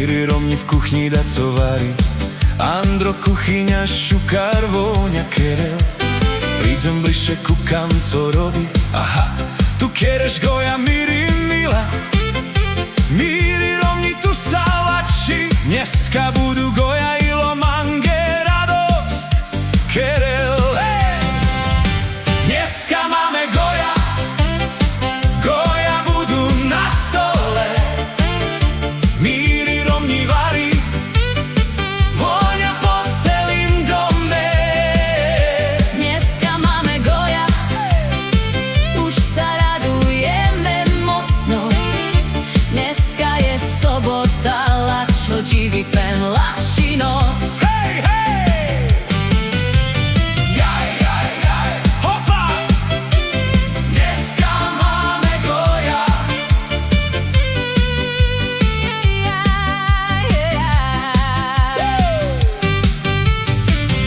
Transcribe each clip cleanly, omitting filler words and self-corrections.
Míry rovni v kuchni dať co varí. Andro kuchyňa, šukár, Vóňa, Kerel. Prídem bližšie, kúkam, co robí. Aha, tu Kereš, Goja, Míry, Mila. Míry rovni tu salači. Dneska budú Goja, Ilo, Mange, radosť, Kerel. Dneska máme Goja, Goja budú na stole. Míry rovni varí, Vôňa po celým dome. Dneska máme Goja, už sa radujeme mocno. Dneska je sobota, Lačo, diví pen, Lači noc. Hej, hej! Jaj, jaj, jaj, hopa! Dneska máme Goja.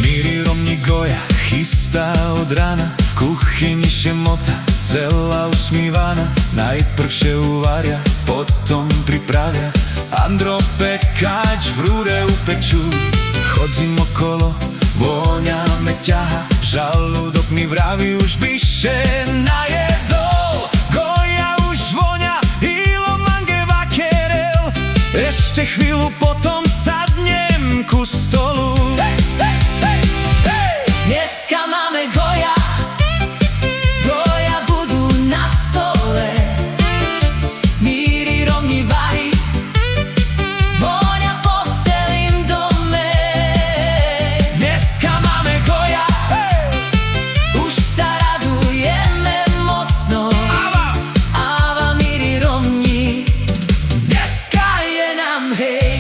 Míry rovni Goja chystá od rána. V kuchyni šemota, celá usmívaná. Najprvšie uvaria, potom pripravia. Andro pekáč v rúre upečú. Chodzím okolo, Vôňa me ťaha. Žalúdok mi vraví, už byše najedol. Goja už voňa, Ilo, Mangeva, Kerel. Ešte chvíľu, potom sadnem ku stolu. Dneska máme Goja, Goja budú na stole. Míry rovni varí, Vôňa po celým dome. Dneska máme Goja, Už sa radujeme mocno. Áva, míry rovni, dneska je nám hej.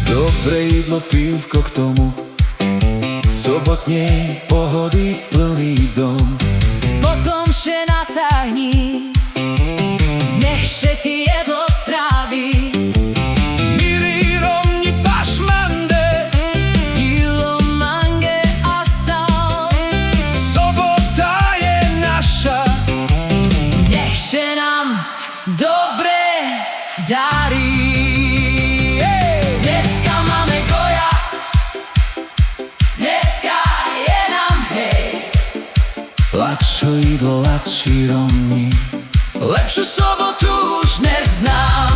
Dobré jídlo, pívko k tomu, sobotnej pohody plný dom. Potom še nacahni, nechše ti jedlo stráví. Míry rovni pašmande, Ilo, Mange a sal, sobota je naša. nechše nám dobre darí. Dneska máme Goja, dneska je nám hej. Lačo jídlo, Lači rovni, Lepšiu sobotu už neznám.